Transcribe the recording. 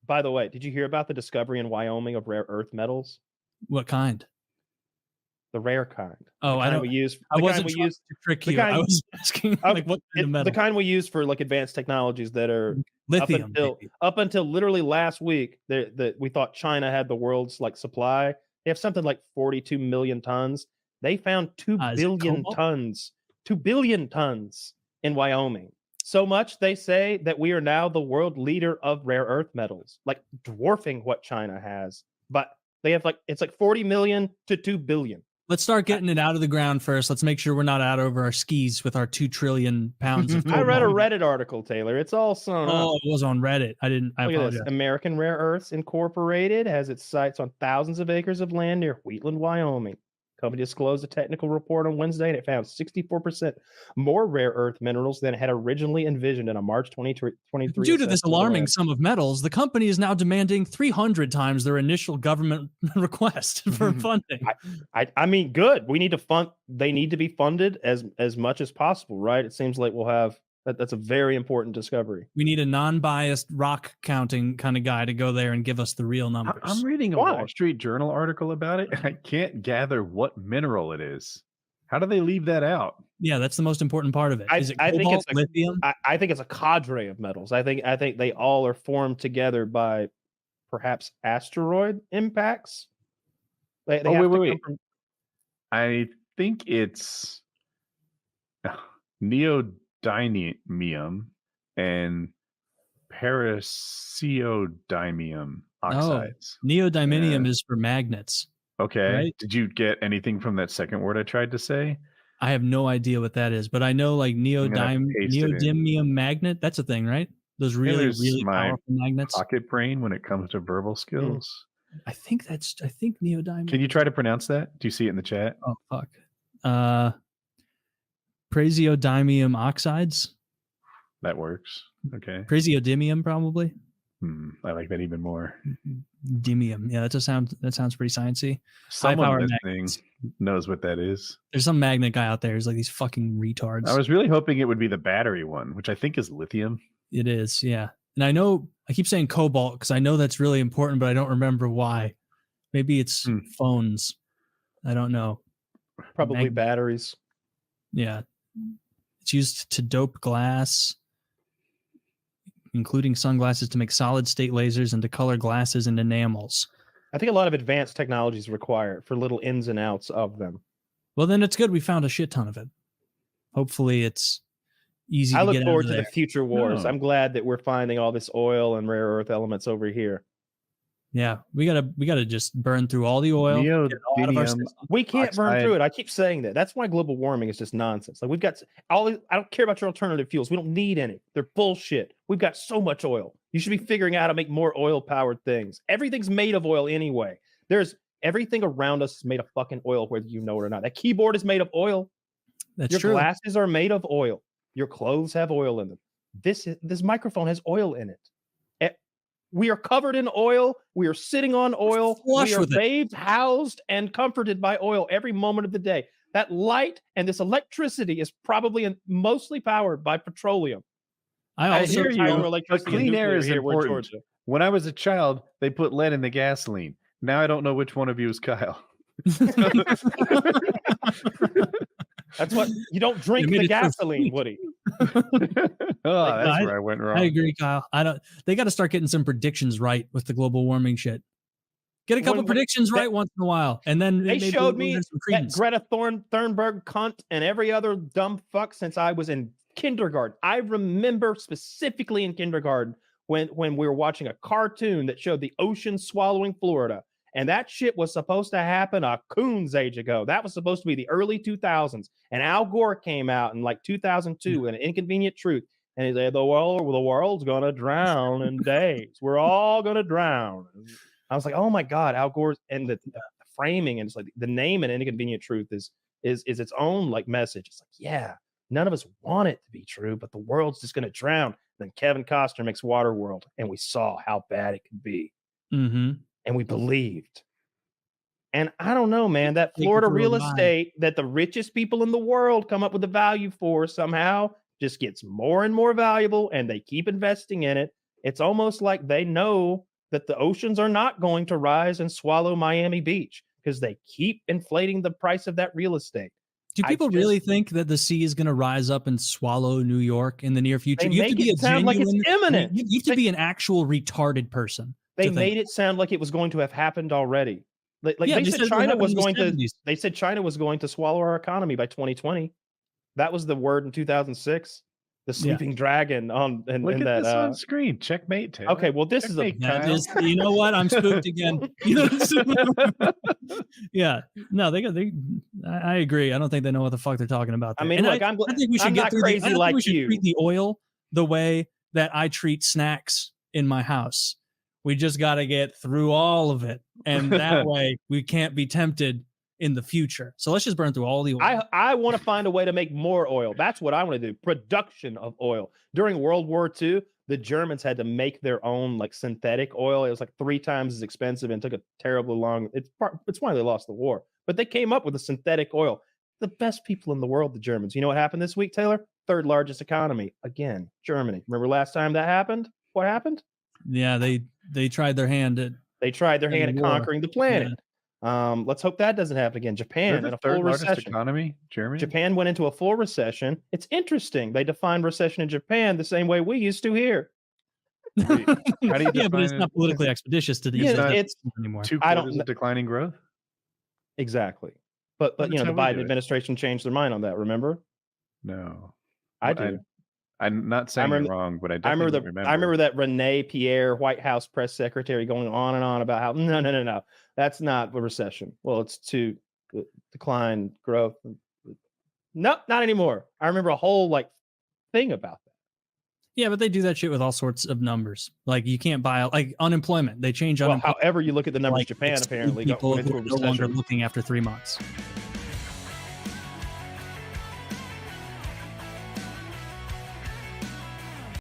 By the way, did you hear about the discovery in Wyoming of rare earth metals? What kind? The rare kind. Oh, The I kind don't. we use. I The kind wasn't we trying use. to trick The you. I kind. was asking Okay, like what kind of the metal? kind we use for like advanced technologies that are Lithium, maybe. up until literally last week that we thought China had the world's like supply. They have something like 42 million tons. They found 2 Is it billion cobalt? tons, 2 billion tons in Wyoming. So much they say that we are now the world leader of rare earth metals, like dwarfing what China has. But they have like it's like 40 million to 2 billion. Let's start getting it out of the ground first. Let's make sure we're not out over our skis with our 2 trillion pounds of I read a cobalt. Reddit article, Taylor. It's all sewn up. Oh, it was on Reddit. I Look at apologize. this. American Rare Earths Incorporated has its sites on thousands of acres of land near Wheatland, Wyoming. Company disclosed a technical report on Wednesday, and it found 64% more rare earth minerals than it had originally envisioned in a March 2023. Due to this assessment of the alarming land. sum of metals, the company is now demanding 300 times their initial government request for funding. I mean, good. We need to fund. They need to be funded as much as possible, right? It seems like we'll have that's a very important discovery. We need a non-biased rock counting kind of guy to go there and give us the real numbers. I'm reading a Wall Street Journal article about it, and I can't gather what mineral it is. How do they leave that out? Yeah, that's the most important part of it. Is it I think cobalt, it's lithium? I think it's a cadre of metals. I think they all are formed together by perhaps asteroid impacts. They wait. I think it's neodymium and praseodymium oxides. Oh, neodymium is for magnets. Okay. Right? Did you get anything from that second word I tried to say? I have no idea what that is, but I know like neodymium magnet. That's a thing, right? Those really powerful magnets. Pocket brain when it comes to verbal skills. I think neodymium. Can you try to pronounce that? Do you see it in the chat? Oh fuck. Praseodymium oxides. That works. Okay. Praseodymium probably. I like that even more. Dymium. Yeah, that sounds pretty sciencey. Someone listening knows what that is. There's some magnet guy out there who's like these fucking retards. I was really hoping it would be the battery one, which I think is lithium. It is, yeah. And I know I keep saying cobalt because I know that's really important, but I don't remember why. Maybe it's phones. I don't know. Probably batteries. Yeah. It's used to dope glass, including sunglasses, to make solid state lasers and to color glasses and enamels. I think a lot of advanced technologies require it for little ins and outs of them. Well, then it's good we found a shit ton of it. Hopefully it's easy to get out of there. I look forward to the future wars. I'm glad that we're finding all this oil and rare earth elements over here. Yeah, we gotta just burn through all the oil. We can't burn through it. I keep saying that. That's why global warming is just nonsense. Like we've got I don't care about your alternative fuels. We don't need any. They're bullshit. We've got so much oil. You should be figuring out how to make more oil-powered things. Everything's made of oil anyway. Everything around us is made of fucking oil, whether you know it or not. That keyboard is made of oil. That's your true. glasses are made of oil. Your clothes have oil in them. This microphone has oil in it. We are covered in oil. We are sitting on oil. We are bathed, housed, and comforted by oil every moment of the day. That light and this electricity is probably mostly powered by petroleum. I hear you, but clean air is important. When I was a child, they put lead in the gasoline. Now I don't know which one of you is Kyle. That's what you don't drink the gasoline, Woody. That's where I went wrong. I agree, Kyle. They got to start getting some predictions right with the global warming shit. Get a couple predictions right once in a while, and then they showed me that Greta Thunberg cunt and every other dumb fuck since I was in kindergarten. I remember specifically in kindergarten when we were watching a cartoon that showed the ocean swallowing Florida. And that shit was supposed to happen a coon's age ago. That was supposed to be the early 2000s. And Al Gore came out in like 2002 in An Inconvenient Truth. And he said, the world's going to drown in days. We're all going to drown. I was like, oh my God, Al Gore's, and the framing, and it's like the name in An Inconvenient Truth is its own like message. It's like, yeah, none of us want it to be true, but the world's just going to drown. Then Kevin Costner makes Waterworld, and we saw how bad it could be. Mm-hmm. And we believed. And I don't know, man, that Florida real estate that the richest people in the world come up with the value for somehow just gets more and more valuable, and they keep investing in it. It's almost like they know that the oceans are not going to rise and swallow Miami Beach because they keep inflating the price of that real estate. Do people really think that the sea is going to rise up and swallow New York in the near future? You have to be like it's imminent. You have to be an actual retarded person. They made it sound like it was going to have happened already. They said China was going to. They said China was going to swallow our economy by 2020. That was the word in 2006. The sleeping dragon on and look at that this on screen. Checkmate. Taylor. Okay, well this Checkmate, is a. You know what? I'm spooked again. Yeah, no, I agree. I don't think they know what the fuck they're talking about. There. I mean, look, I think we should get through crazy like we should treat the oil the way that I treat snacks in my house. We just got to get through all of it, and that way we can't be tempted in the future. So let's just burn through all the oil. I want to find a way to make more oil. That's what I want to do. Production of oil. During World War II, the Germans had to make their own like synthetic oil. It was like 3 times as expensive and took a terribly long. It's why they lost the war. But they came up with a synthetic oil. The best people in the world, the Germans. You know what happened this week, Taylor? 3rd largest economy again, Germany. Remember last time that happened? What happened? Yeah, they tried their hand at. They tried their hand at conquering the planet. Yeah. Let's hope that doesn't happen again. Japan in a full recession. Economy, Germany. Japan went into a full recession. It's interesting. They define recession in Japan the same way we used to here. How do you yeah, but it's not politically expeditious to use it's anymore. 2 quarters of declining growth. Exactly, but the Biden administration changed their mind on that. Remember? No, I do. I'm not saying you're wrong, but I remember that Renee Pierre, White House press secretary, going on and on about how no, that's not a recession. Well, it's to decline growth. Nope, not anymore. I remember a whole thing about that. Yeah, but they do that shit with all sorts of numbers. Like you can't buy like unemployment. They change unemployment. However you look at the numbers, Japan apparently people who are no longer looking after 3 months.